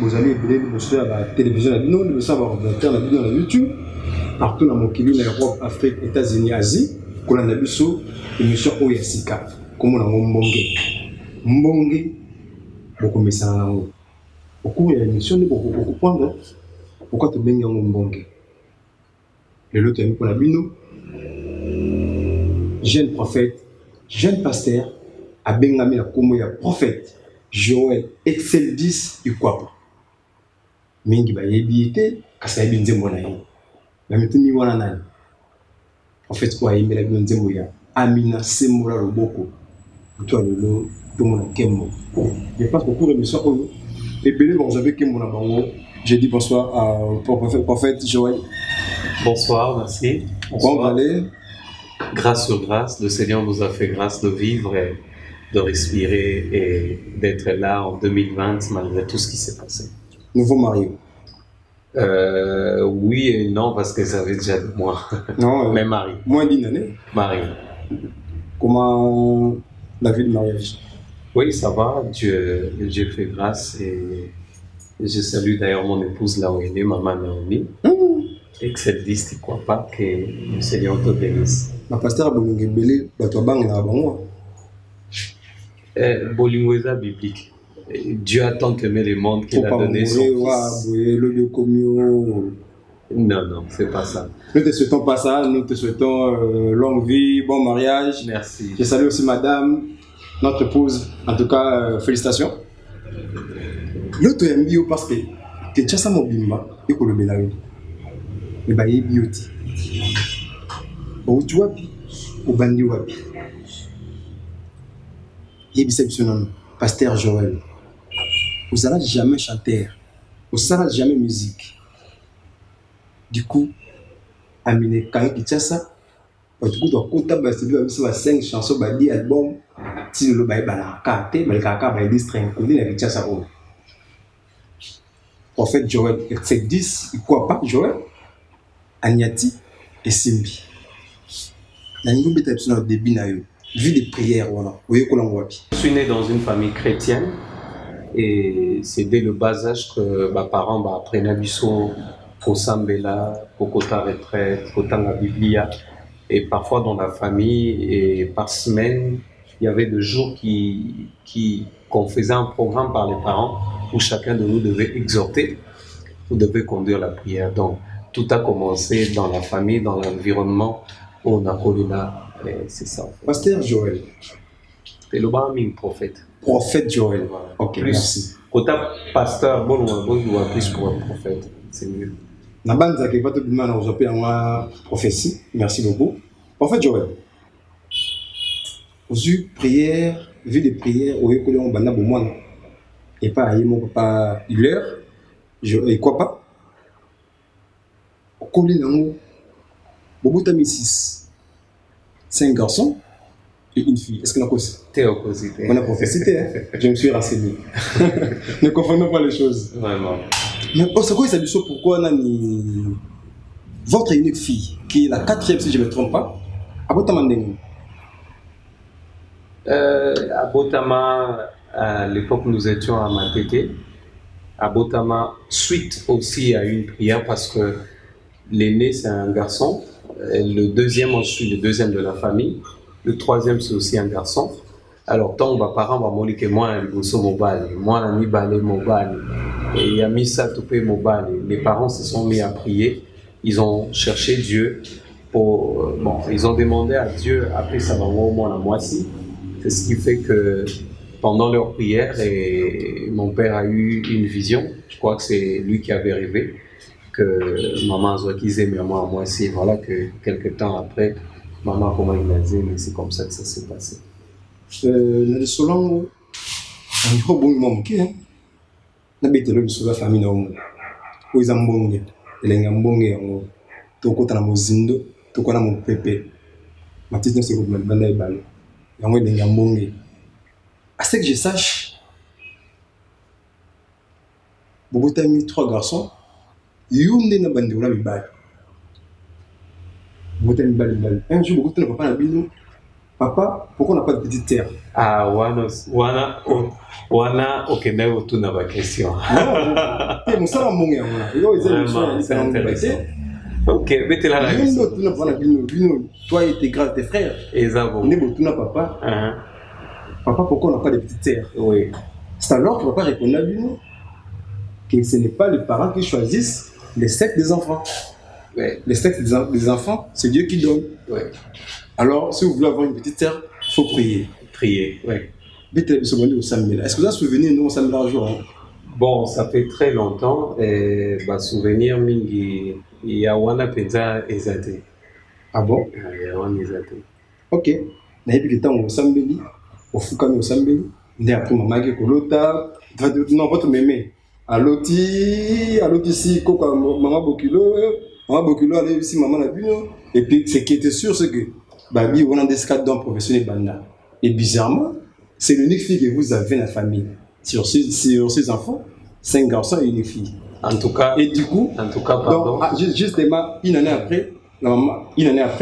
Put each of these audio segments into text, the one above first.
Vous allez sur la télévision, la YouTube, partout dans mon pays, Europe, Afrique, États-Unis, Asie, qu'on a vu sur l'émission Oyasika, comme on a Mbonge, beaucoup de messages. Au cours de l'émission, nous allons comprendre pourquoi tu es Mbonge. Le lot est pour la bino, jeune prophète, jeune pasteur, a Bengami la comme prophète, Joël, Excel 10, et quoi. Mingi ba yebite kasa yebi nzembo na ye na mituni wana nani en fait quoi yemela bi nzembo ya Amina Semola Loboko toi lelo tout mon kembo. Je pense qu'au cours de l'émission et belé bon j'avais kembo na bango. J'ai dit bonsoir à prophète Joël. Bonsoir, merci. Bonsoir. Bon, allez. Grâce sur grâce, le Seigneur nous a fait grâce de vivre et de respirer et d'être là en 2020 malgré tout ce qui s'est passé. Nouveau marié? Oui et non, parce que ça avait déjà 2 mois. Non, mais marié. Moins d'1 année? Marié. Comment la vie de mariage? Oui, ça va. Dieu fait grâce et je salue d'ailleurs mon épouse là où elle est, maman Naomi. Et que cette liste, tu ne crois pas que le Seigneur te bénisse. Ma pasteur Bolingue Belé, tu as bang là avant. Bolingue biblique. Dieu a tant aimé le monde qu'il a donné son fils. Non, non, c'est pas ça. Nous te souhaitons pas ça, nous te souhaitons longue vie, bon mariage. Merci. Je salue aussi madame, notre épouse. En tout cas, félicitations. Nous te aimons parce que tu es chassa mobimba et que le bélaï. Le baye bioti. Au tuapi, au bandi wapi. Yébiseptionnon, pasteur Joël. Vous n'allez jamais chanter, vous n'allez jamais musique. Du coup, Amine Kang Kitchasa, du coup, tu as comptable, c'est 5 chansons, 10 albums, si le bail la carte, mais le caca va distrait, on dit la Kitchasa. Prophète Joël, c'est 10, il croit pas Joël, Agnati et Simbi. La Ningo Beta Epsilon au début, vie de prière, voilà. Vous voyez qu'on l'envoie. Je suis né dans une famille chrétienne. Et c'est dès le bas âge que mes parents apprenaient à biso pour Sambela, pour Kota retraite, Kota la Biblia. Et parfois dans la famille, et par semaine, il y avait des jours qu'on faisait un programme par les parents où chacun de nous devait exhorter, ou devait conduire la prière. Donc tout a commencé dans la famille, dans l'environnement où on a connu là. C'est ça. Pasteur Joël. C'est le baming prophète. Prophète Joël. Voilà. Ok, plus, merci. Quand tu pasteur, bon ou plus pour un prophète, c'est mieux. Nabanza qui va te demander à vous en prophétie. Merci beaucoup. Prophète Joël. Vous avez prière, vu des prières, au lieu que l'on banda bon et pas à mon papa Hiller, et quoi pas? Au combien d'amour, Bobo t'a mis 6. 5 garçons et une fille. Est-ce que nous Théocosité. On a prophécité, hein? Je me suis renseigné. Ne confondons pas les choses. Vraiment. Mais c'est quoi ça dit pourquoi on a votre unique fille, qui est la 4e si je ne me trompe pas, à Botama à Botama, à l'époque nous étions à Matete. À Botama, suite aussi à une prière parce que l'aîné c'est un garçon, le deuxième, moi je suis le deuxième de la famille. Le 3e, c'est aussi un garçon. Alors, tant que mes parents m'ont dit que moi, je suis mobile, moi, je suis mobile, et il y a mis ça, tout fait mobile. Les parents se sont mis à prier. Ils ont cherché Dieu. Ils ont demandé à Dieu, après ça va au moins la moitié. C'est ce qui fait que pendant leur prière, et mon père a eu une vision. Je crois que c'est lui qui avait rêvé que maman a zoakisé, mais moi, à moitié. Voilà que quelques temps après, maman, comment il m'a dit, mais c'est comme ça que ça s'est passé. Le solon, on est au bon moment, qui est le solon la famille, où ils ont bon, ils ont bon, ils ont mon zindo, ils ont mon pépé. Ma petite c'est comme le bandai bal. Ils ont bon. À ce que je sache, beaucoup mis 3 garçons. Yunde na bande wala mibali. Beaucoup mibali. Un jour beaucoup na papa na bino. Papa, pourquoi on n'a pas de petite terre? Ah, wana, ok, mais autour de ma question. Non, c'est intéressant. Ok, mettez la question. Toi et tes grands, tes frères. Exactement. Papa. Papa, pourquoi on n'a pas de petite terre? Oui. C'est alors que papa répondait à lui que ce n'est pas les parents qui choisissent les sexe des enfants. Oui. Les sexes des enfants, c'est Dieu qui donne. Oui. Alors, si vous voulez avoir une petite terre, il faut prier. Prier, oui. Est-ce que vous avez souvenir, nous, on s'amène un jour? Bon, ça fait très longtemps. Et souvenir, il y a Wana Penza Ezate. Ah bon? Il y a Wana Ezate. Ok. Naïbi Ketan au Sambeli, au Fukami au Sambeli, il y a pris maman qui est Kolota, non, votre mémé. Aloti si, Coca, maman Bokilo, allez ici, maman la bino. Et puis, ce qui était sûr, c'est que Babi, on a des cadres d'un professionnel Banda. Et bizarrement, c'est l'unique fille que vous avez dans la famille. Sur ces enfants, 5 garçons et une fille. En tout cas, pardon. Donc, justement, une année après,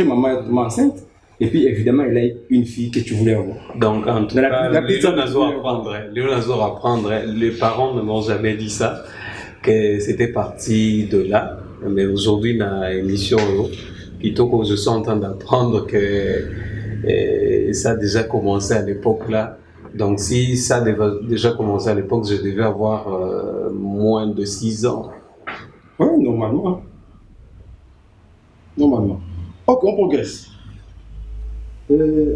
maman est enceinte. Et puis, évidemment, elle a une fille que tu voulais avoir. Donc, en tout cas, les parents ne m'ont jamais dit ça, que c'était parti de là. Mais aujourd'hui, dans l'émission, plutôt que je suis en train d'apprendre que ça a déjà commencé à l'époque là. Donc, si ça a déjà commencé à l'époque, je devais avoir moins de 6 ans. Oui, normalement. Ok, on progresse.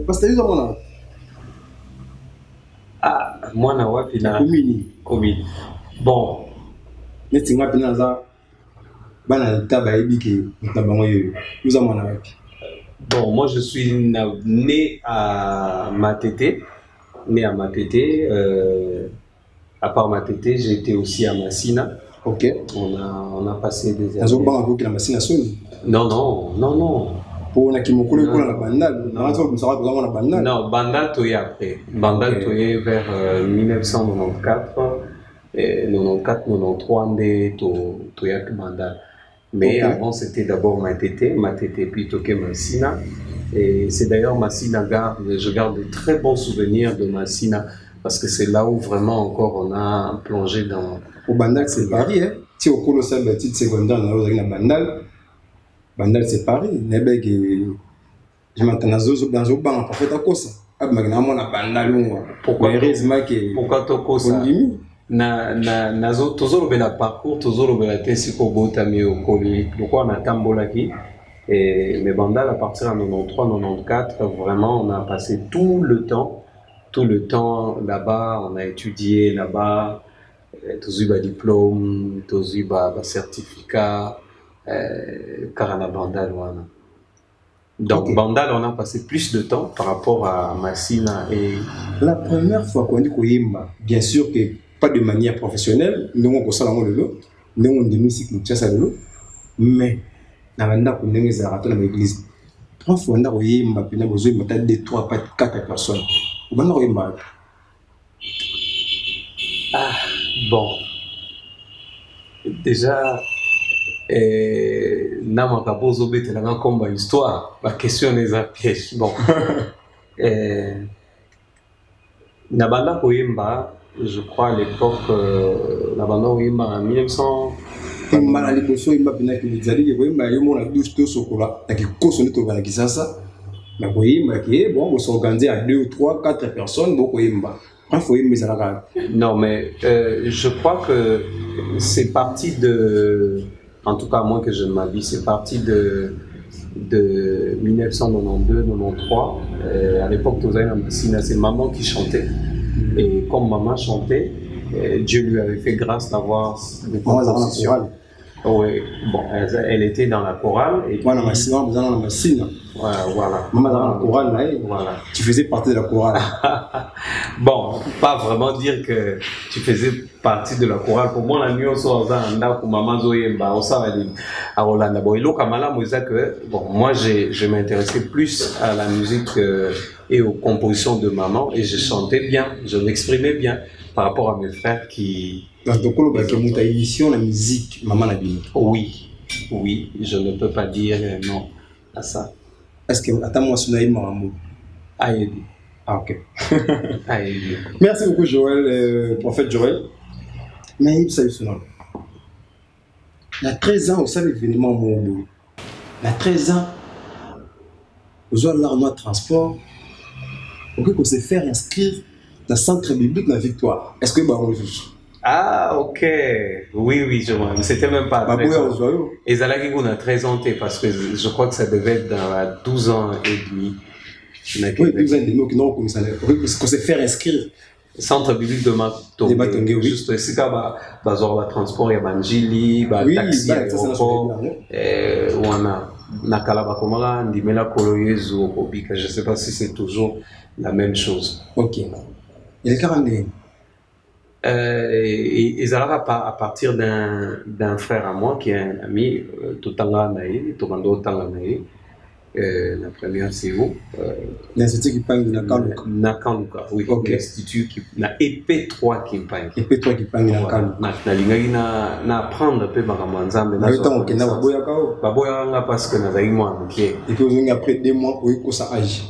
Parce que tu as Ah, moi, na wapi na commune. Bon. Bon, moi je suis né à Matete. À part Matete, j'ai été aussi à Massina. Ok. On a passé des années. Non. Pour la Bandal. Non, Bandal toyé après. Bandal toyé vers 1994, 93 toyak Bandal. Mais avant c'était d'abord Matete puis toqué Massina. Et c'est d'ailleurs Massina je garde de très bons souvenirs de Massina parce que c'est là où vraiment encore on a plongé dans. Au Bandal c'est Paris, hein. Si au cours de sa petite secondaire dans Bandal c'est Paris. Je m'entends dans un banc pour faire ta course. Pourquoi Tokosa? Toujours le parcours, toujours le test pour Botami au Koli. Pourquoi on a Tambolaki? Et mais Bandal, à partir de 93-94, vraiment, on a passé tout le temps là-bas. On a étudié là-bas, tous eu diplôme, tous eu certificat, Karana Bandal. Donc, okay. Bandal, on a passé plus de temps par rapport à Massina. Et la première fois qu'on dit Koyimba, bien sûr que pas de manière professionnelle, nous on console le lot, nous on musique nous tient ça le lot, mais na banda ko ndenge za rato na l'église. Trois fois on a Koyimba, puis na besoin de 2, 3, 4 personnes. On a Koyimba. Ah, bon. Déjà, Namaka Bozo Bete la combat histoire, la question est à piège. Bon. Nabanda Koyimba, je crois à l'époque, Nabanda Koyimba en 1900. Mala liboso imba pina kilizali Koyimba yo mona douche to sokola na kikoso nito bana kisasa na Koyimba qui bon on s'organiser à 2, 3, 4 personnes bon Koyimba. Non mais je crois que c'est parti de, en tout cas moi que je ne m'habille, c'est parti de 1992-93. À l'époque, c'est maman qui chantait. Et comme maman chantait, Dieu lui avait fait grâce d'avoir des compositions. Oui, bon, elle était dans la chorale. Et voilà. Voilà. Tu faisais partie de la chorale. Bon, pas vraiment dire que tu faisais partie de la chorale. Pour moi, la nuit, on sort pour maman Zoyemba, on sort à Rolanda. Bon, moi, je m'intéressais plus à la musique et aux compositions de maman et je chantais bien, je m'exprimais bien. par rapport à mes frères qui... Dans ton colo, il y a une émission, la musique, maman Nabino. Oui, oui, je ne peux pas dire non à ça. Est-ce que, attends-moi, sur Naïm Maramou? Aïdi. Ah, ok. Aïdi. Merci beaucoup, Joël, prophète Joël. Naïm, ça y est, il y a 13 ans, au sein de l'événement Mourou. Il y a 13 ans, aux Arnois Transport, on s'est fait inscrire dans le centre biblique de la Victoire. Est-ce que vous avez vu? Ah, ok. Oui, oui, je vois. Mais c'était même pas à 13 ans. Et Zalagi, on a 13 ans, parce que je crois que ça devait être dans 12 ans et demi. Oui, 12 ans et demi, qu'on s'est fait inscrire. Centre biblique de Matongé, oui. Juste ici, il y a transport, il y a Banjili, il y a taxi, aéroport, où on a Nakalaba Komara, Ndimela Koloyezu, Obika. Je ne sais pas si c'est toujours la même chose. Ok. Il est 42. Et ça à partir d'un frère à moi qui est un ami, Totanga Naï, Tokando Tanga Naï. La première c'est où l'Institut qui parle de Nakaluka, oui, okay. L'Institut qui na EP3 qui parle. EP3 qui parle de Nakaluka. Na lingaki na apprendre un peu makambo nzambe na temps que na baboya kao. Baboya nga parce que nazali moi mokie. Et puis on après 2 mois pour ko sa âge.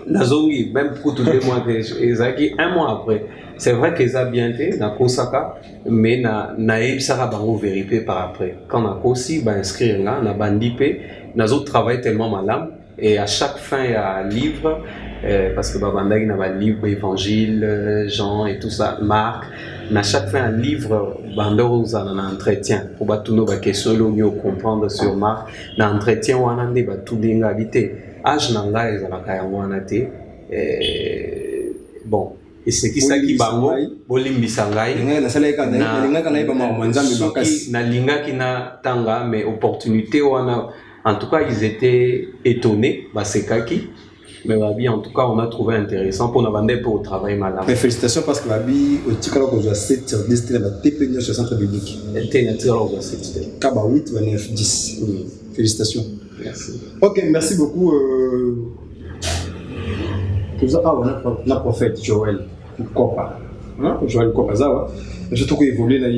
Nazongi même pour tous 2 mois ezaki 1 mois après. C'est vrai que ça bien été na kosaka mais na ebisaka bango vérité par après. Quand na kosi ba inscrire là na bandipé nas autres travaillent tellement malade. Et à chaque fin, il y a un livre, parce que Babandagi n'a pas de livre, Évangile, Jean et tout ça, Marc. À chaque fin, un livre, Bandoro, a un entretien. Pour que tout le monde puisse comprendre sur Marc. Un entretien, on a tout le monde habité. Âge nanga, ils ont été. Bon. Et c'est qui ça qui bango, bolim bisangai. Na linga qui na tanga, mais opportunité, on a. En tout cas, ils étaient étonnés, c'est Kaki. Mais Babi, en tout cas, on a trouvé intéressant pour nous vendre pour travailler malade. Mais félicitations parce que Babi, au Tikalo, on a 7 sur 10, tu as TP sur le centre biblique. Tu as 7. Kaba 8, 9, 10. Félicitations. Merci. Ok, merci beaucoup. On a prophète Joël Kopa. Joël Kopa, ça je trouve qu'il évolue là.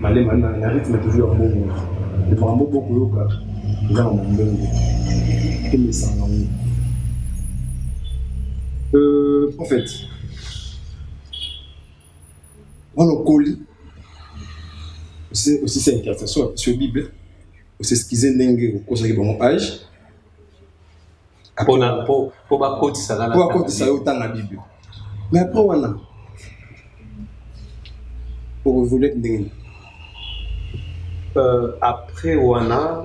Malé, le rythme est toujours un bon mot. Il y a un beaucoup de prophète, on a collé aussi c'est intercession sur la Bible, c'est ce qu'ils ont conseillé pour mon âge. Pour pas côté ça autant la Bible. Mais après on a pour évoluer après Wana,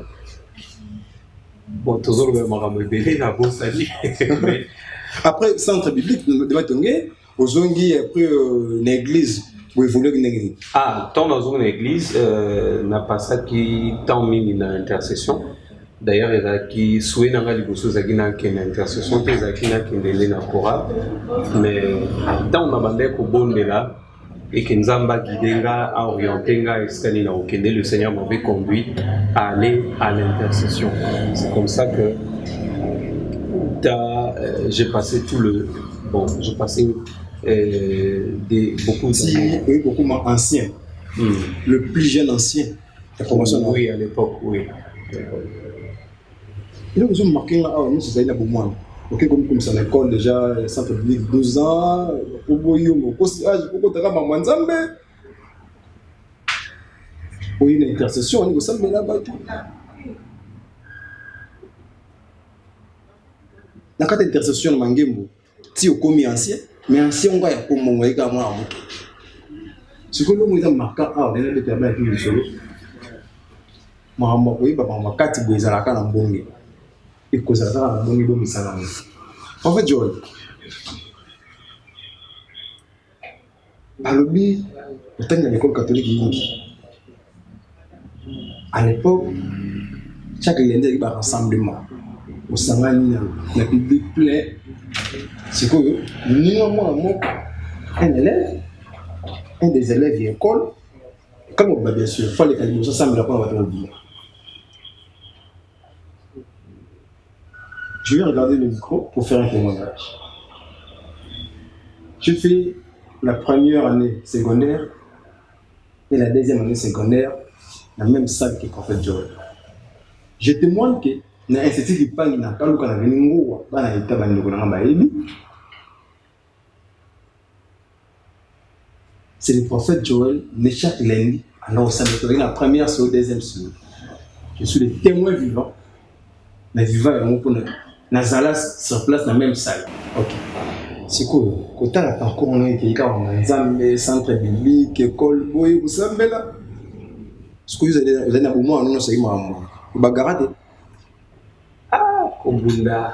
bon, toujours le maramobélé, la bourse ali. Après, centre biblique, de Matongé, aux Zongi, après l'église, pour évoluer. Ah, tant dans une église, n'a pas ça qui tant mis une intercession. D'ailleurs, il y a qui souhaite dans les bosses à Guinée qui est une intercession, qui est qui est une chorale. Mais dans ma bande, au bon de là, et que Nzamba guidenga a orienté le Seigneur m'avait conduit à aller à l'intercession. C'est comme ça que j'ai passé tout le j'ai passé beaucoup anciens. Le plus jeune ancien. Oui, à l'époque, oui. Et donc, ils ont marqué là, nous, c'est ça, pour moi. Ok, comme ça, l'école déjà, centre public, 12 ans, pour Boyou, pour Manzambe. Oui, une intercession, on est là-bas. Dans cette intercession, Mangembo, si on commis ancien, mais ancien, on va y avoir un moment également. Ce que l'on a marqué, on est déterminé avec une solo. Maman, oui, papa, ma carte, vous avez la bonne. Et que ça a donné bon salon. En fait, Joël, à l'oubli, au temps de l'école catholique, à l'époque, chaque lundi, il y a un rassemblement. Au Sangani, la Bible plaît. C'est que nous, un élève, un des élèves de l'école, comme on va bien sûr, il faut les calmer, ça me rappelle à votre vie. Je vais regarder le micro pour faire un témoignage. Je fais la première année secondaire et la deuxième année secondaire, la même salle que le prophète Joël. Je témoigne que dans l'institut qui parle dans le cas c'est le prophète Joël, né chaque lundi, alors la première sur la deuxième semaine. Je suis le témoin vivant, mais vivant et pour Nazalas sur place dans la même salle. Ok. C'est quoi? Quand on a parcours, on a été dans un centre biblique, école, vous savez là. Ce que vous avez un moment, nous sommes à Bagarate. Ah, Kobunda.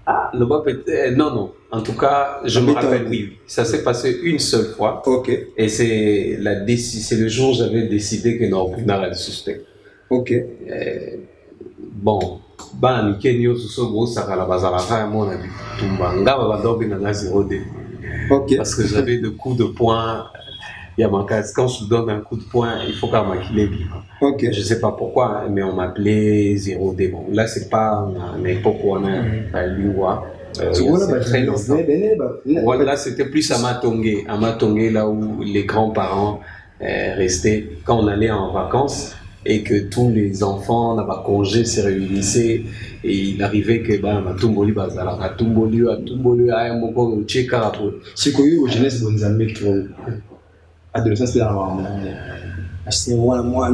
Ah, le bas peut-être. Non, non. En tout cas, je me rappelle, oui. Ça s'est passé une seule fois. Ok. Et c'est le jour où j'avais décidé que Kobunda allait suspect. Ok. Bon. Ban Kenyo Soso Gros Sakala Bazalaka et moi on a dit Tumbanga Babadobi Nana 0D. Ok. Parce que j'avais des coups de poing. Il y a quand je donne un coup de poing, il faut qu'elle m'aquille bien. Ok. Je ne sais pas pourquoi, mais on m'appelait 0D. Bon, là, c'est pas une époque où on a pas lu. C'est très longtemps. Voilà, c'était plus à Matongé. À Matongé, là où les grands-parents restaient quand on allait en vacances. Et que tous les enfants, on avait congé, se réunissaient, et il arrivait que Matumboli Bazala, Matumboli, Ayamoko, Tchekarapo. C'est quoi, aux jeunesse, bonnes amies, adolescence, c'est moi, moi,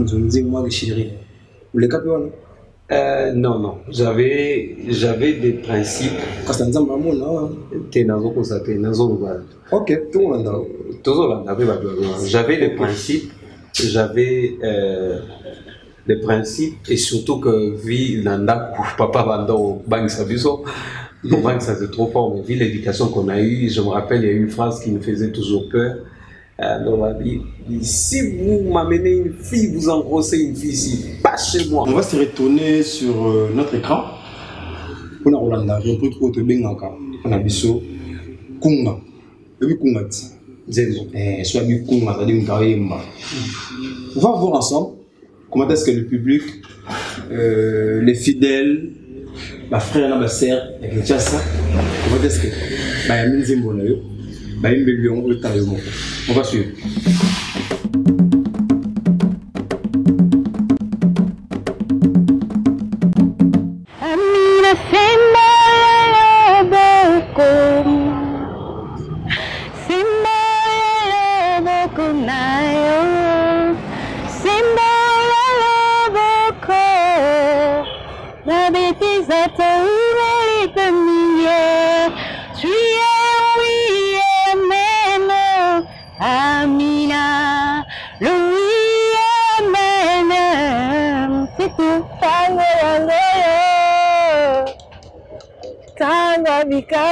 chérie. Vous les capez, non, non. J'avais des principes. Ok, tout le monde. J'avais des principes. J'avais des principes et surtout que vie nanda papa bando bang sabiso bang ça c'est trop fort mais vu l'éducation qu'on a eue, je me rappelle il y a une phrase qui me faisait toujours peur. On m'a dit si vous m'amenez une fille, vous engrossez une fille ici, pas chez moi. On va se retourner sur notre écran. On a Rolanda, j'ai un peu trop de bengaka. On a biso kunga. Et puis kunga ti. Soit du kunga, c'est-à-dire une carrière. On va voir ensemble comment est-ce que le public, les fidèles, ma frère, ma sœur, et tout ça, comment est-ce que on va suivre.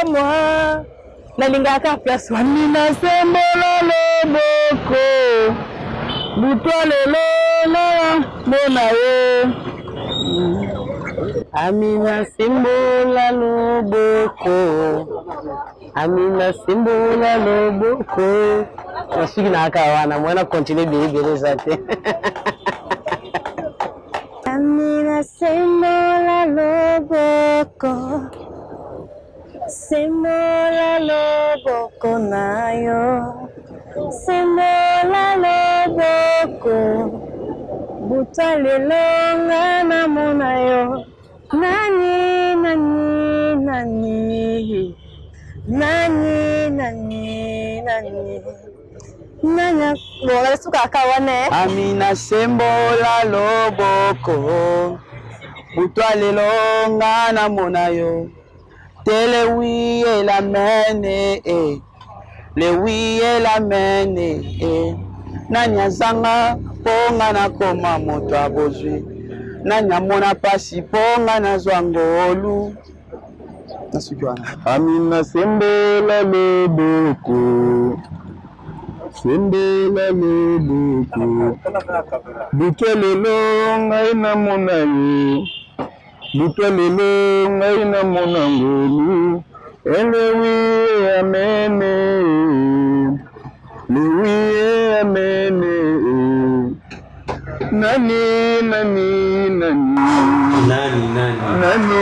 Moi, nalingaka place wamina sembola loboko buto lelo mona yo amina sembola loboko amina sembola loboko nasuki na kawana mwana continue bien zate amina sembola loboko Semola loboko nayo, semola loboko, buta lelo na mona yo, nani nani nani, nani nani nani, nani bola suka kawane. Amina sembola loboko, buta lelo na mona yo. Tele oui et la mène le oui et la mène nanya zanga ponga na koma moto abozwi nanya mona pasi ponga na zwangolu nasukwana amina sembola loboko bukelelo ngai na mona yo Butelele ngai na monangolu elewi amene lewi amene nani nani nani nani nani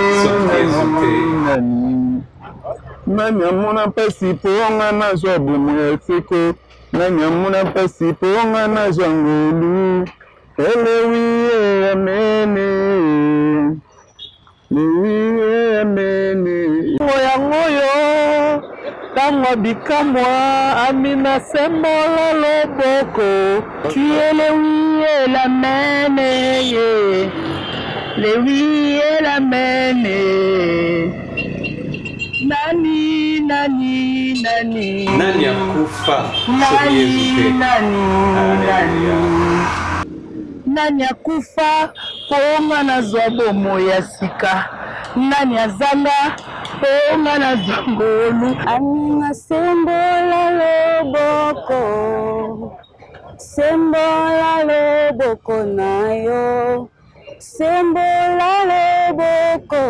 nani Nanyamuna pasi ponga na zwa bumwesiko. Nanyamuna pasi ponga na zwa ngolu. Elewi amene. Lewi amene. Ngoya ngoyo. Tangwa bikamwa. Amina semola loboko. Tu es lewi amene. Lewi amene. Nani akufa nani akufa ponga na zwa bomo ya sika nani azanga ponga na zwa ngolu amina sembola loboko nayo sembola loboko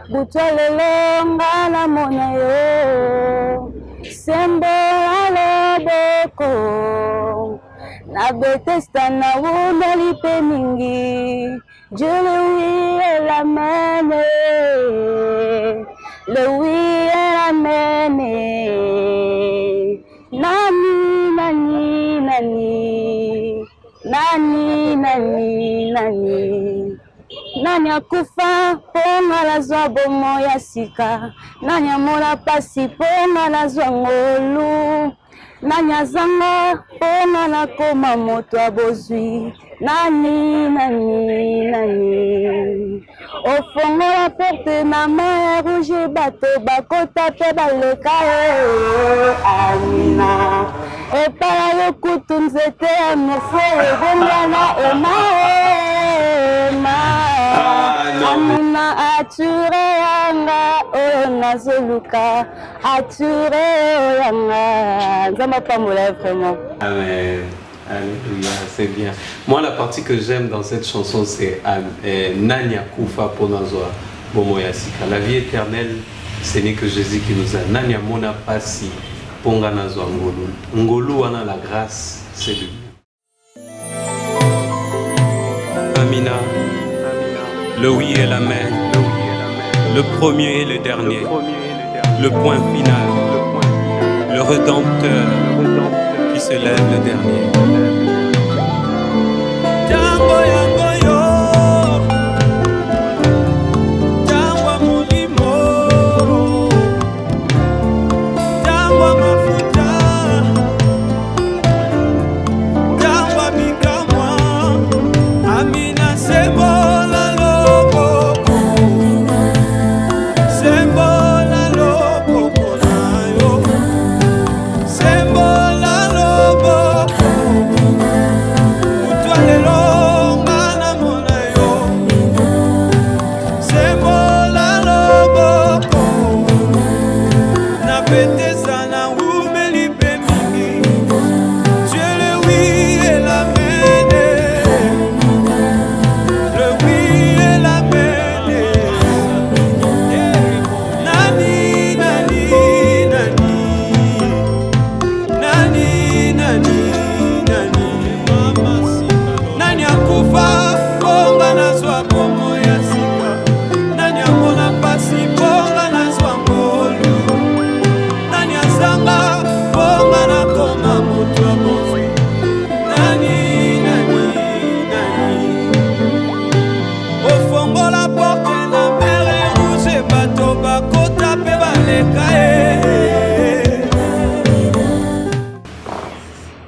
Butolelo ngala mona yo sembola loboko na betesta na wundali pe mingi Julie la mene Louis la mene nani Nani akufa ponga la zwa bomo ya sika Nani amona pasi ponga la zwa ngolu Nani azanga ponga la koma moto abozwi Nani Ofongo la porte na mer rouge bato bakota pe baleka Amina Epala yokutu nzete ya mofo ebongana Amina ature yanga nazoluka ature yanga Nzamba pamola vraiment. Amen. Alléluia, c'est bien. Moi, la partie que j'aime dans cette chanson, c'est Nanya Kufa Ponazwa Bomoyasika. La vie éternelle, ce n'est que Jésus qui nous a. Nanya Mona Pasi Ponganazwa Ngolu. Ngolu, on a la grâce, c'est lui. Amina, le oui et l'amen, le premier et le dernier, le point final, le Rédempteur qui se lève le dernier.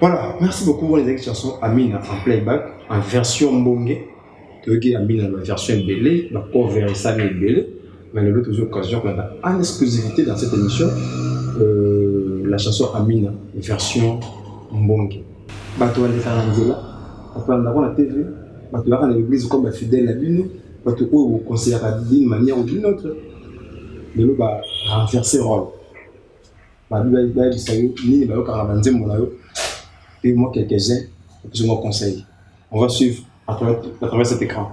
Voilà, merci beaucoup pour les chansons Amina en playback, en version mbongue. Tu as Amina la version belé, la cover ça est belé. Mais nous avons toujours l'occasion qu'on a en exclusivité dans cette émission la chanson Amina, version mbongue. Bato wale karanzela, bato wale na TV, bato wale na l'église comme fidèle à l'une, bato ou conseiller d'une manière ou d'une autre. Mais nous va renverser rôle. Bato wale salut ni bato karabanze monayo. Et moi quelques-uns, plus ou moins conseils. On va suivre à travers cet écran.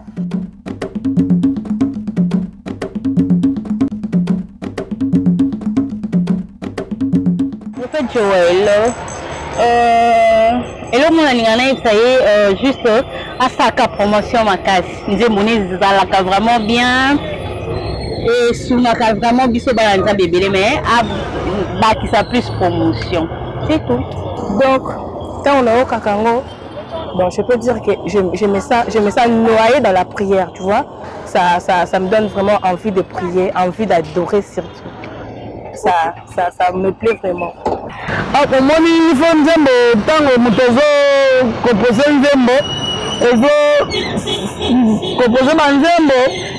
En fait, Joël, et là, mon ami, ça y est, juste à sa promotion, ma casse. Nous avons vraiment bien. Et sur ma carte, vraiment, biso balanza bébé, mais qui ça plus promotion. C'est tout. Donc, quand on est au Kakango, bon, je peux dire que je me sens noyée dans la prière, tu vois. Ça me donne vraiment envie de prier, envie d'adorer surtout. Ça me plaît vraiment. Au moins, il faut nous tant que composer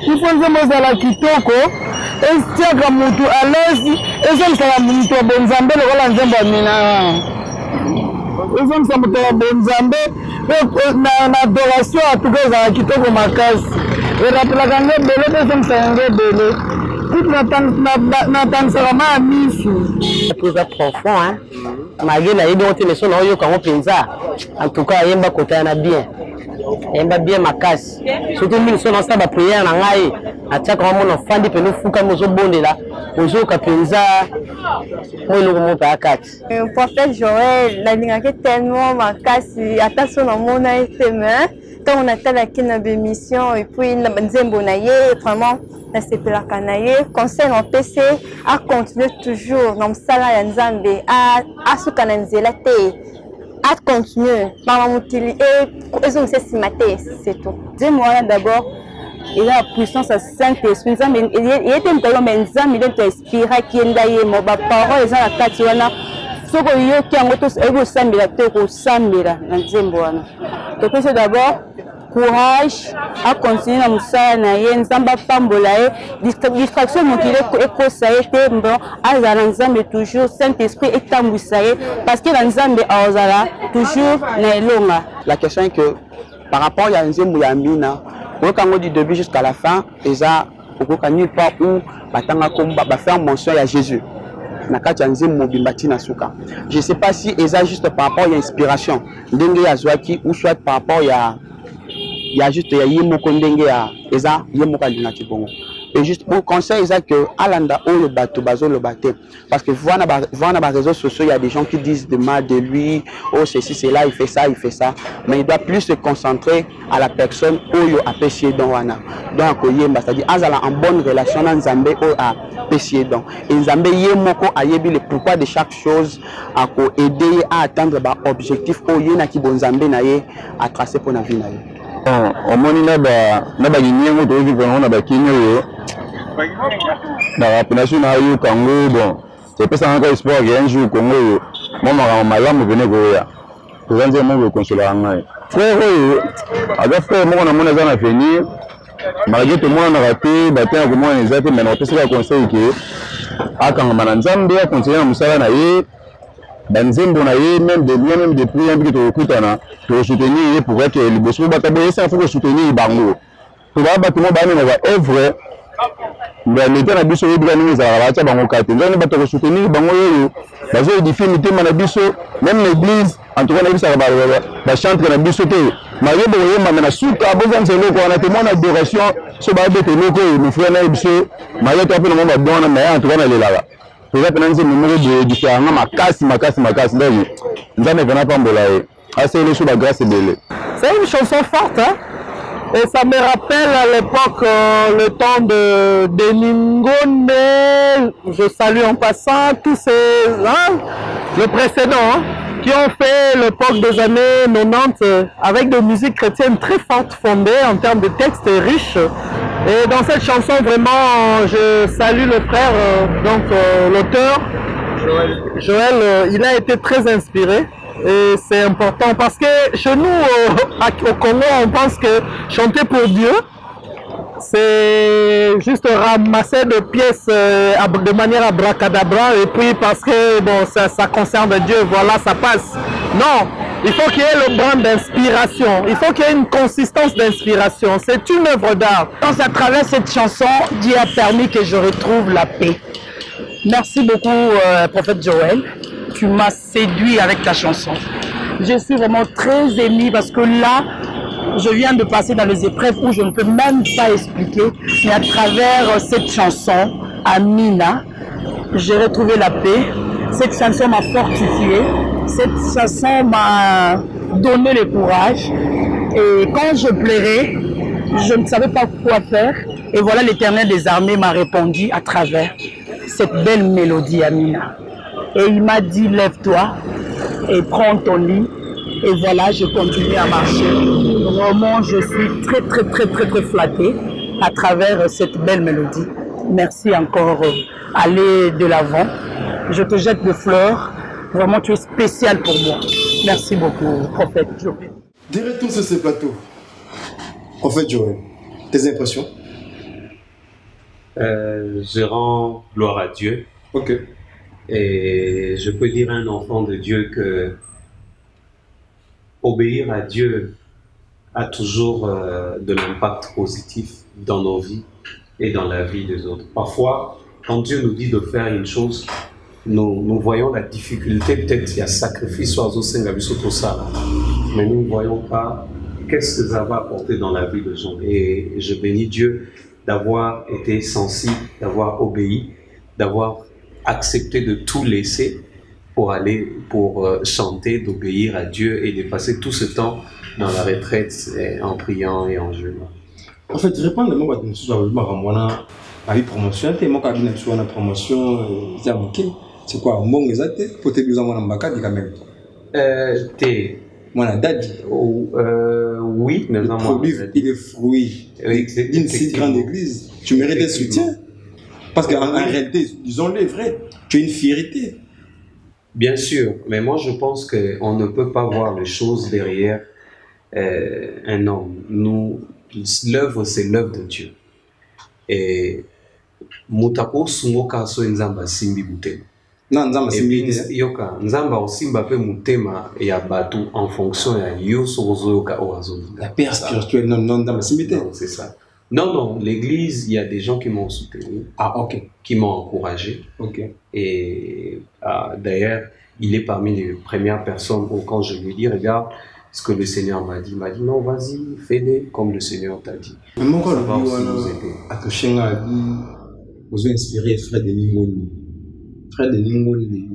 il faut nous la kitoko et tiaka mutu à l'aise et ça sera mutu bonzambe le wala nzemba mina ils ont ça mutu bonzambe na adoration à tout cas za kitoko makasi et rappela kanga bele pe ça bele tout n'attend ça ma misu plus profond hein malgré la idée mais son oyo quand on pensa en tout cas yemba côté na bien yemba bien makasi surtout mille son ensemble la prière na ngai atia quand mon enfant dit nous fuka mozo bondela ozo ka pensa moi le mo pa kati prophète Joël la lingaki tellement makasi attention na mona FM quand on attend la kina émission et puis na nzembo na ye vraiment na sepela kanaye conseil en PC à continuer toujours dans sala ya nzambe à sukana nzela te à continuer par la motili et ils ont c'est tout. Dis-moi d'abord il a la puissance à Saint-Esprit il était un peu mais nzambe il t'inspire qui ndaye mo ba parole ils ont la kati wana soko yo ki ango to ego sambela te ko sambela na nzembo wana donc c'est d'abord courage à continuer à moussa na ye nzamba pambola ye distraction mokile ekosa ye te bon azala nzambe toujours Saint-Esprit etambwisa ye parce que nzambe azala toujours na elonga. La question est que par rapport à nzembo ya mbina quand du début jusqu'à la fin eza okoka nulle part où batanga komba ba faire mention à Jésus. Je ne sais pas si c'est juste par rapport à l'inspiration ou soit par rapport à juste et juste pour conseil que Alanda ou le bateau bazo le bateau parce que voir dans les réseaux sociaux il y a des gens qui disent de mal de lui, oh ceci c'est là il fait ça mais il doit plus se concentrer à la personne où il a apprécié donc c'est-à-dire en bonne relation dans Nzambe ou à apprécier donc et Nzambe yemoko ayebi le pourquoi de chaque chose à aider à atteindre l'objectif où yena ki bon Nzambe na ye à tracer pour la vie na ye. Omoni na ba nyingo to vivre na ba kinyo yo na la nation na yo Congo bon c'est pas ça encore espoir qu'il y a un jour Congo yo moi malamu venez goya tuanze Mungu konsola ngai frère yo avec frère moi na mona za na venir malgré tout moi na raté batin ko moi ezate mais na pesa conseil que akanga mananzambe ya continuer musala na ye Benzembo na ye même de lui même depuis un peu de kutana pour soutenir pour être le bosso bataboye ça faut soutenir bango to ba batimo ba na œuvre mais l'état na biso yebra ni za ba bango kate ndani bato soutenir bango yo bazo édifier mitema na biso même l'église en tout cas na biso ba chanter na biso te ma yebo yema na suka boza nzelo ko na témoin d'adoration so ba bete loko ni frère na biso ma yeto ape na ba dona mais en tout cas na lela c'est une chanson forte hein? Et ça me rappelle à l'époque le temps de Ningone. Je salue en passant tous ces le précédent hein, qui ont fait l'époque des années 90 avec de musique chrétienne très forte fondée en termes de textes riches. Et dans cette chanson, vraiment, je salue le frère, l'auteur, Joël, il a été très inspiré. Et c'est important parce que chez nous, au Congo, on pense que chanter pour Dieu, c'est juste ramasser des pièces de manière abracadabra et puis parce que bon, ça concerne Dieu, voilà, ça passe. Non, il faut qu'il y ait le brin d'inspiration, il faut qu'il y ait une consistance d'inspiration, c'est une œuvre d'art. À travers cette chanson, Dieu a permis que je retrouve la paix. Merci beaucoup, prophète Joël. Tu m'as séduit avec ta chanson. Je suis vraiment très émue parce que là, je viens de passer dans les épreuves où je ne peux même pas expliquer. Mais à travers cette chanson, Amina, j'ai retrouvé la paix. Cette chanson m'a fortifié. Cette chanson m'a donné le courage. Et quand je pleurais, je ne savais pas quoi faire. Et voilà, l'Éternel des armées m'a répondu à travers cette belle mélodie, Amina. Et il m'a dit, lève-toi et prends ton lit. Et voilà, je continue à marcher. Vraiment, je suis très flattée à travers cette belle mélodie. Merci encore. Allez de l'avant. Je te jette des fleurs. Vraiment, tu es spécial pour moi. Merci beaucoup, prophète Joël. De retour sur ce plateau, prophète Joël, tes impressions? Je rends gloire à Dieu. Ok. Et je peux dire à un enfant de Dieu que obéir à Dieu a toujours de l'impact positif dans nos vies et dans la vie des autres. Parfois, quand Dieu nous dit de faire une chose, nous voyons la difficulté, peut-être il y a sacrifice, mais nous ne voyons pas qu'est-ce que ça va apporter dans la vie des gens. Et je bénis Dieu d'avoir été sensible, d'avoir obéi, d'avoir accepté de tout laisser pour aller, pour chanter, d'obéir à Dieu et de passer tout ce temps dans la retraite en priant et en jeûnant. En fait, je réponds à moi, ma vie promotion, moi, promotion, c'est quoi, bon, exact, pour te dire, moi, quand même. Moi, daddy. Oui, mais le produit et les fruits d'une si grande église, tu mérites un soutien. Parce qu'en réalité, disons-le vrai, tu as une fierté. Bien sûr, mais moi je pense qu'on ne peut pas voir les choses derrière un homme. L'œuvre, c'est l'œuvre de Dieu. Et Mutako Sumoka so Nzamba Simbi Mutema. Non, Nzamba Simbi Yoka, Nzamba Osimba pe Mutema ya Batu en fonction ya Yoso Yoka Oazo. La père spirituelle, non, Nzamba Simbi. C'est ça. Non, l'église, il y a des gens qui m'ont soutenu. Ah, ok. Qui m'ont encouragé. Ok. Et d'ailleurs, il est parmi les premières personnes où quand je lui dis, regarde ce que le Seigneur m'a dit, non, vas-y, fais-le comme le Seigneur t'a dit. Mais moi, quand je vous inspiré Frère Denis Ngoni. Frère Denis Ngoni,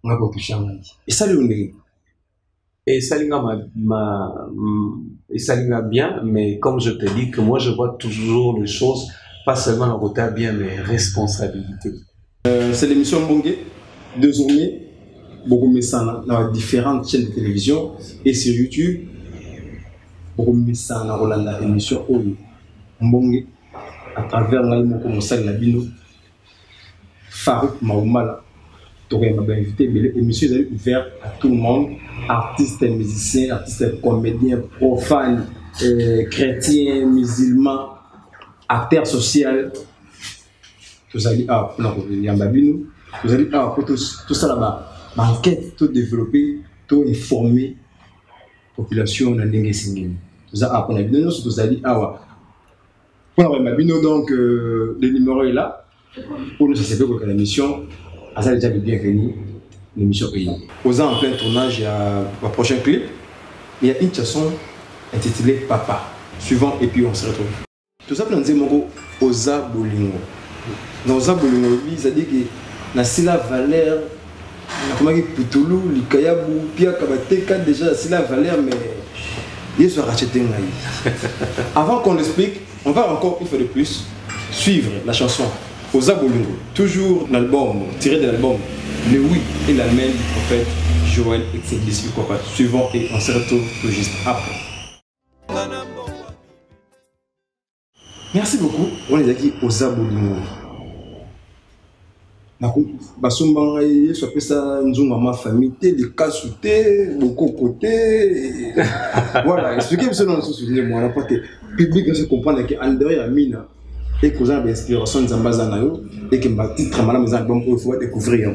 on a pas touché à et ça, le nez. Et ça l'a bien, mais comme je te dis que moi je vois toujours les choses, pas seulement la côté bien, mais responsabilité. C'est l'émission Mbongue, désormais, beaucoup de ça dans différentes chaînes de télévision et sur YouTube. Beaucoup de ça dans Rolanda émission Mbongue à travers la Bino, Farouk Maoumala. Donc, il m'a invité, mais l'émission est ouverte à tout le monde, artistes, musiciens, artistes, comédiens, profanes, chrétiens, musulmans, acteurs sociaux. Vous allez pour vous allez pour tout ça là-bas. Enquête, tout développer, tout informer la population dans les Singing. Vous allez pour vous allez pour donc le numéro est là. Pour nous, ça s'appelle que l'émission. Ça déjà bienvenue l'émission est là. Aux en plein tournage, il y a le prochain clip. Il y a une chanson intitulée Papa. Suivant et puis on se retrouve. Tout ça, on dit Oza Bolingo. Dans Oza Bolingo, ça dit que na Sila Valère, comment il Poutoulou, Likayabu, Pia Kabateka, déjà Sila Valère, mais il se racheté. Avant qu'on l'explique, on va encore une fois de plus suivre la chanson. Oza Bolingo, toujours l'album, tiré de l'album Le Oui et l'Allemagne du prophète Joël Exeglisi Kwapa. Suivant et on se retrouve tout juste après. Merci beaucoup. On est aquí Oza Bolingo. Basomba ye soit ça nzunga ma famille les cas souté beaucoup côté voilà expliquez moi dans ce souvenir moi la porte public se comprendre que en derrière Mina et que vous avez inspiration de Zambazanayo et que ma titre madame mes albums il faut découvrir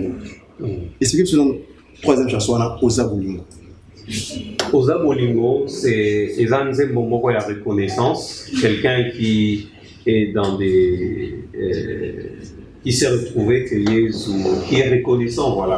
expliquez moi troisième chanson Oza Bolingo. Oza Bolingo, c'est un moment de reconnaissance, quelqu'un qui est dans des qui s'est retrouvé que qui est reconnaissant, voilà.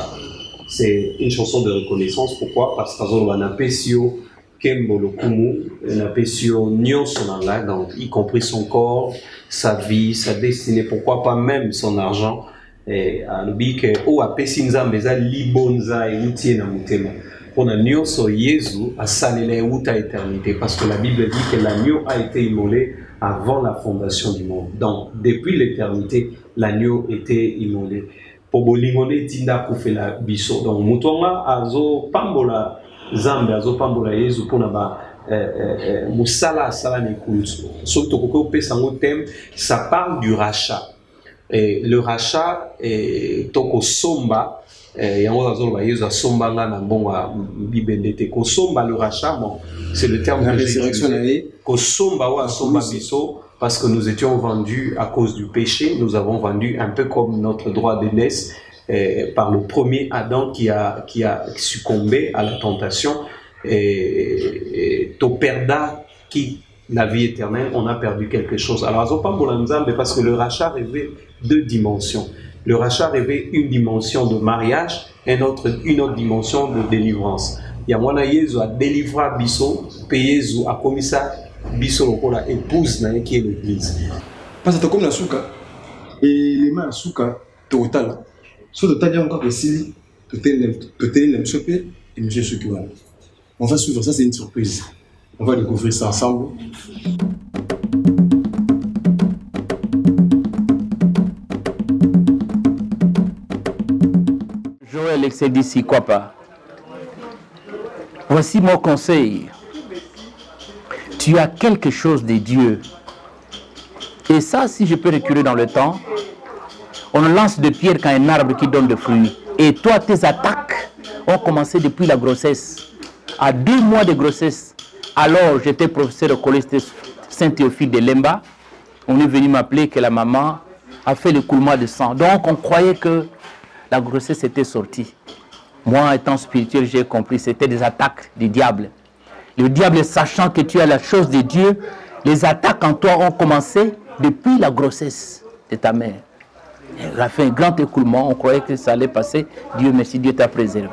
C'est une chanson de reconnaissance. Pourquoi? Parce qu'on a pesio kembolo kumu, on a pesio nyonso nanga, donc y compris son corps, sa vie, sa destinée. Pourquoi pas même son argent? Et à l'obik ou à pesinza meza libonza et outie na mutema. On a nyonso Jésus à salele uta éternité, parce que la Bible dit que l'agneau a été immolé avant la fondation du monde. Donc, depuis l'éternité, l'agneau était immolé. Pour bolimone tinda kufela biso. Donc, mutonga azo pambola zambe, azo pambola yezu pona ba musala sala nekultu. Surtout koko pesango thème, ça parle du rachat. Et le rachat est toko somba. Yango azolo ba yezu somba nga na mbonga bibendete ko somba le rachat. Bon, c'est le terme de résurrection. Ko somba wa somba biso. Parce que nous étions vendus à cause du péché, nous avons vendu un peu comme notre droit d'aînesse par le premier Adam qui a succombé à la tentation. Et Toperda qui la vie éternelle, on a perdu quelque chose. Alors, parce que le rachat rêvait deux dimensions. Le rachat rêvait une dimension de mariage et une autre dimension de délivrance. Il y a mon Yezu a délivré Bisso, Yezu a commis ça. Biso la épouse na qui est l'église. Parce que comme la souka et les mains souka total. Sur le total encore que si peut-être le choper et monsieur Soukiwa. On va suivre ça, c'est une surprise. On va découvrir ça ensemble. Joël Exceldis Ikwapa. Voici mon conseil. Tu as quelque chose de Dieu. Et ça, si je peux reculer dans le temps, on lance de pierres quand un arbre qui donne des fruits. Et toi, tes attaques ont commencé depuis la grossesse. À 2 mois de grossesse, alors j'étais professeur au collège Saint-Théophile de Lemba. On est venu m'appeler que la maman a fait l'écoulement de sang. Donc on croyait que la grossesse était sortie. Moi, étant spirituel, j'ai compris, c'était des attaques du diable. Le diable, sachant que tu as la chose de Dieu, les attaques en toi ont commencé depuis la grossesse de ta mère. Elle a fait un grand écoulement, on croyait que ça allait passer. Dieu merci, Dieu t'a préservé.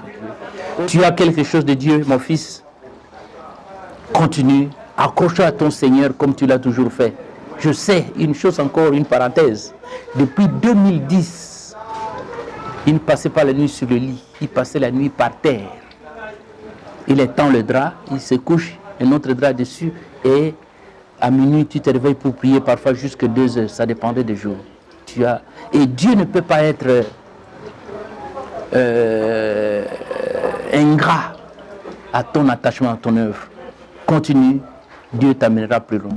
Tu as quelque chose de Dieu, mon fils. Continue, accroche-toi à ton Seigneur comme tu l'as toujours fait. Je sais, une chose encore, une parenthèse. Depuis 2010, il ne passait pas la nuit sur le lit, il passait la nuit par terre. Il étend le drap, il se couche, un autre drap dessus, et à minuit, tu te réveilles pour prier, parfois jusqu'à 2 heures, ça dépendait des jours. Et Dieu ne peut pas être ingrat à ton attachement, à ton œuvre. Continue, Dieu t'amènera plus loin.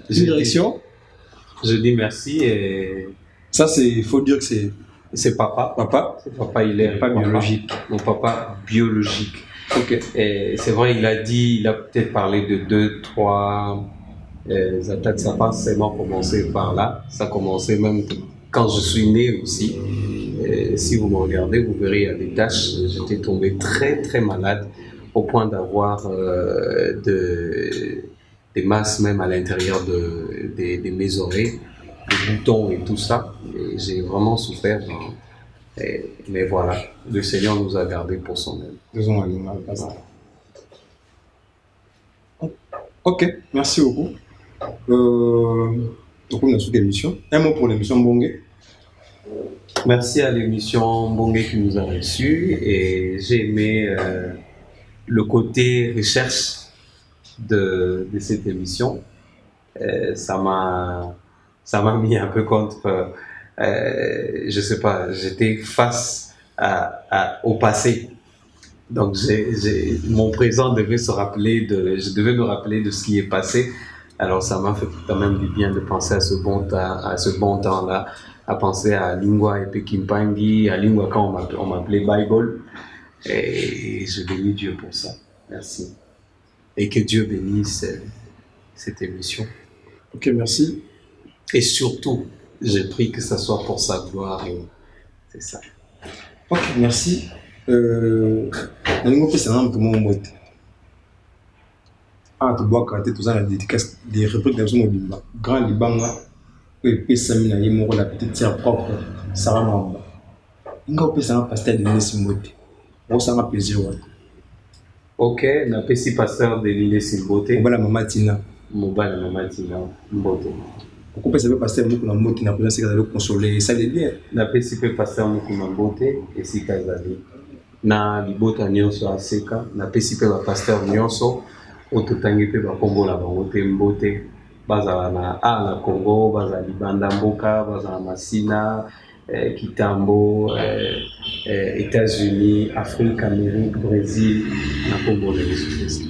Direction. Je dis merci et... Ça, il faut dire que c'est... C'est papa. Papa. C'est papa, il est pas biologique. Mon papa biologique. Ok. Et c'est vrai, il a peut-être parlé de 2, 3 attaques. Ça n'a pas seulement commencé par là. Ça a commencé même quand je suis né aussi. Et si vous me regardez, vous verrez, il y a des taches. J'étais tombé très très malade au point d'avoir des masses même à l'intérieur de mes oreilles. Les boutons et tout ça, et j'ai vraiment souffert. Mais voilà, le Seigneur nous a gardés pour son aide. Ok, merci beaucoup. Donc on a sous l'émission. Un mot pour l'émission Mbongue. Merci à l'émission Mbongue qui nous a reçus et j'ai aimé le côté recherche de cette émission. Ça m'a mis un peu contre, je sais pas, j'étais face au passé. Donc mon présent devait je devais me rappeler de ce qui est passé. Alors ça m'a fait quand même du bien de penser à ce bon temps-là, à penser à Lingua et Pekimpangi, à Lingua quand on m'appelait Bible. Et je bénis Dieu pour ça. Merci. Et que Dieu bénisse cette émission. Ok, merci. Et surtout, j'ai pris que ça soit pour sa gloire. C'est ça. Ok, merci. Tu bois quand tu as la dédicace des représentations de Limba. Grand Libanga, et Samina Yemoro, la petite sœur propre, Sarah Mamba. Il y a un pasteur de Nesimote. On s'en a plaisir. Ok, on a petit pasteur de l'île Simbote. On va la maman Tina. Mobile maman Tina. Mbote. Pourquoi pas pasteur Mukuna Mbote n'a pas consoler ça les bien. On a petit pasteur Mukuna Mbote et si Kazali. na libota nyonso aseka na pesi pe ba pasteur nyonso ototangi pe ba kombo la bango te mbote bazala na Congo bazala libanda mboka bazala Masina Kitambo États-Unis Afrique Amérique Brésil na kombo la Jésus-Christ.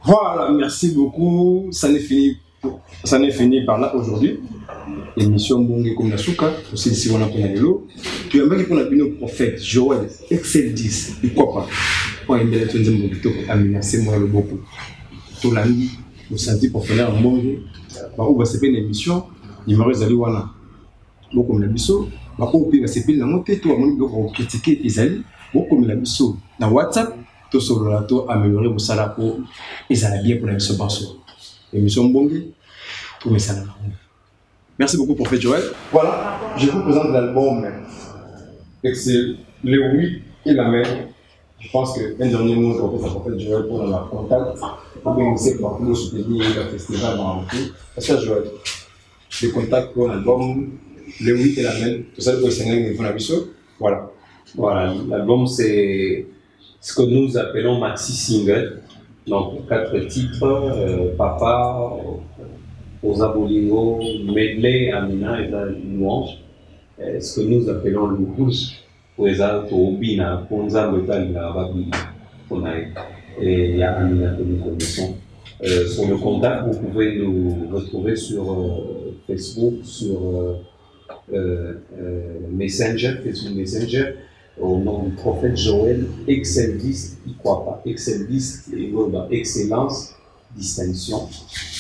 Voilà, merci beaucoup. Ça n'est fini par là aujourd'hui. Émission Bonge comme la Souka, aussi ici on a pour l'eau. Tu as même qu'on a vu nos prophètes, Joël, Excel 10, et quoi pas. Pour un bel étoile de mon bito, aménacer moi le beaucoup. Tout l'année, nous senti pour faire un bon jeu. Bah, où va se faire une émission, numéro Zali Wana. Beaucoup comme la bisso, bah, où peut se faire la montée, tout à mon niveau pour critiquer les alliés, beaucoup comme la bisso. Dans WhatsApp, tout sur le lato, améliorer vos salaires pour les alliés bien pour la mission Banso. Émission Bonge, tout mes salaires. Merci beaucoup, Prophète Joël. Voilà, je vous présente l'album Excel, le oui et la mer. Je pense qu'un dernier mot de Prophète Joël pour la contact. Pour bien essayer pour nous soutenir le festival dans le tout. Parce que Joël, les contacts pour l'album, le oui et la mer, tout ça pour essayer de la mission. Voilà. Voilà, l'album c'est ce que nous appelons maxi single. Donc 4 titres, Papa. Aux Abolingo, Medley, Amina et la louange, ce que nous appelons le rouge, pour les autres, Obina, Ponza, Metalina, Babili, et il y a Amina que nous connaissons. Sur le contact, vous pouvez nous retrouver sur Facebook, sur Messenger, Facebook Messenger, au nom du prophète Joël, Excel 10, il ne croit pas. Excel 10, excellence. Distinction,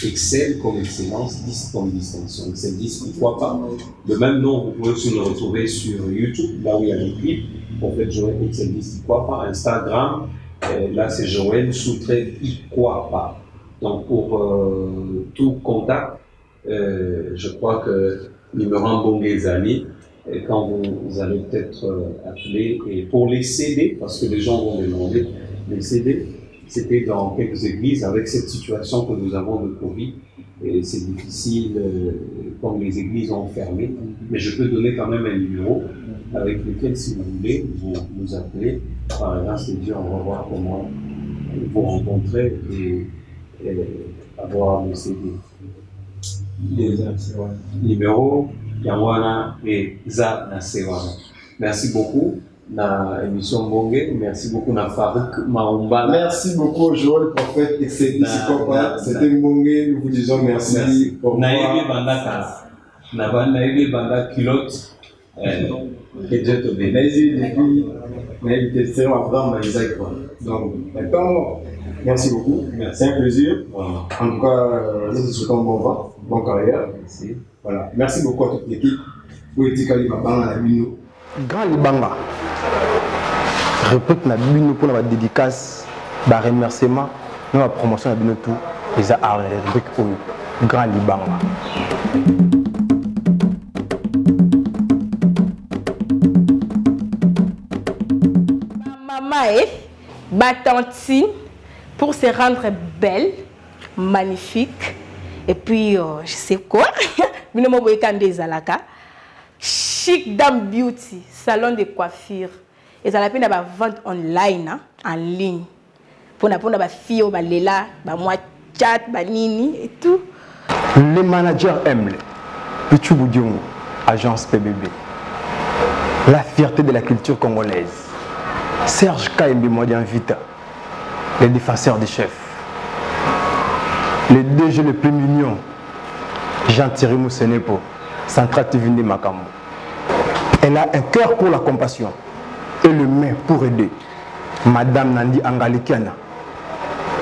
Excel comme excellence, 10 comme distinction. Excel 10, pourquoi pas. Le même nom, vous pouvez aussi le retrouver sur YouTube, là où il y a les clips. En fait, Joël Excel 10, pourquoi pas. Instagram, là c'est Joël sous-trait, pourquoi pas. Donc pour tout contact, je crois que numéro Bonge amis, quand vous allez peut-être appeler, et pour les CD, parce que les gens vont demander les CD. C'était dans quelques églises avec cette situation que nous avons de Covid. Et c'est difficile comme les églises ont fermé. Mais je peux donner quand même un numéro avec lequel, si vous voulez, vous nous appelez. Par exemple, c'est dire on va voir comment vous rencontrer et avoir le CD. Numéro Yawana et Za Nasewana. Merci beaucoup. Na émission Bonge, merci beaucoup na Farouk Maumba. Merci beaucoup Joël Prophète Excel 10. C'était Bonge, nous vous disons merci. Naïbe Bandaka, Naïbe Banda Kilote, et Dieu te bénisse. Naïbe Tesséron Abraham Maïsaï. Donc, maintenant, merci beaucoup. C'est un plaisir. En tout cas, nous vous souhaitons bon vent, bonne carrière. Merci. Voilà. Merci beaucoup à toute l'équipe. Vous étiez Grand Libanga. Répète na bino pour la dédicace, la remerciement, la promotion de tout les arts Grand Libanga. Maman est battantine pour se rendre belle, magnifique et puis je sais quoi, Chic Dame Beauty, salon de coiffure. Et ça a la vente online, en ligne. Pour la fille, la chat, nini et tout. Les managers aiment Pichu Boudion, agence PBB. La fierté de la culture congolaise. Serge Kaimbi Modian Vita, les défenseurs des chefs. Les deux jeux les plus mignons. Jean-Thierry Moussenepo, Central Tivindi Makambo. Elle a un cœur pour la compassion et le main pour aider. Madame Nandi Angalikiana,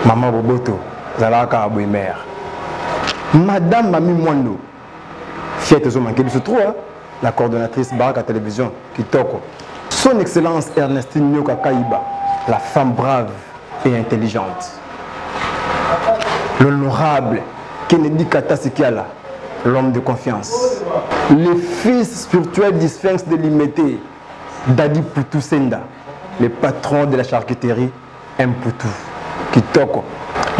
Maman Boboto, Zalaka Abouimer. Madame Mami Mwando, Fiette Zomanké de ce trou, la coordonnatrice Baraka Télévision, Kitoko. Son Excellence Ernestine Nyoka Kaiba, la femme brave et intelligente. L'honorable Kennedy Kata Sikiala, l'homme de confiance. Le fils spirituel du Sphinx de Limité, Dadi Poutou Senda, le patron de la charcuterie Mpoutou, Kitoko.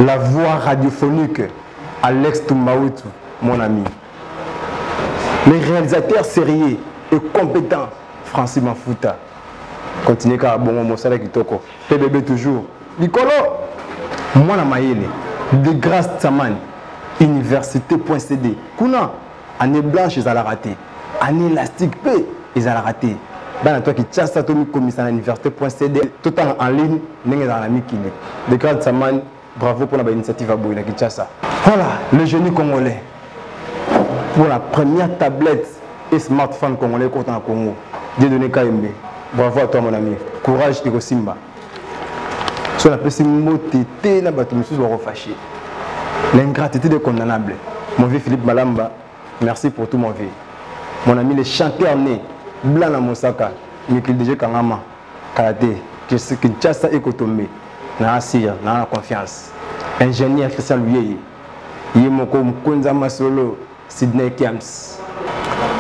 La voix radiophonique, Alex Tumbaoutou, mon ami. Les réalisateurs sérieux et compétents, Francis Mafuta. Continuez à bon mosala kitoko. PBB toujours. Nicolo, moi na mayele. De grâce Tsamani. Université.cd. Kuna, année blanche, ils allaient rater. Année élastique, P, ils allaient rater. Dans toi qui chasse à ton commissaire à l'université.cd, tout en ligne, n'est pas dans la mikine. De grâce Tsamani, bravo pour l'initiative à Bouina qui chasse. Voilà, le génie congolais. Pour la première tablette et smartphone congolais contre en Congo. Dieu donné KMB. Bravo à toi mon ami. Courage et Simba. Si on appelle ce mot tété, na bato monsieur va refâcher. L'ingratitude est condamnable. Mon vieux Philippe Malamba, merci pour tout mon vieux. Mon ami le chanteur né, blanc na Mosaka, Mikil DJ Kangama, Karaté, Kinshasa et Kotombe. Na assir, na confiance. Ingénieur Christian Luyeye. Yemoko Mkonza Masolo, Sydney Kiams.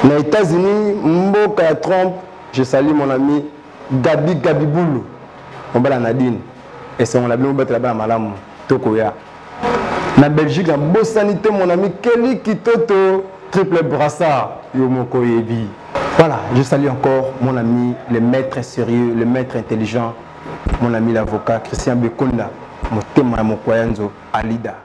Aux États-Unis, Mboka Trump, je salue mon ami Gabi Gabiboulou. On va la Nadine. Et c'est on l'a bien battu là-bas à Malam, Tokoya. Na Belgique, la Bossanité, mon ami Kelly Kitoto, triple brassard, Yomoko Yebi. Voilà, je salue encore mon ami, le maître sérieux, le maître intelligent, mon ami l'avocat Christian Bekonda, mon témoin, mon Koyanzo, Alida.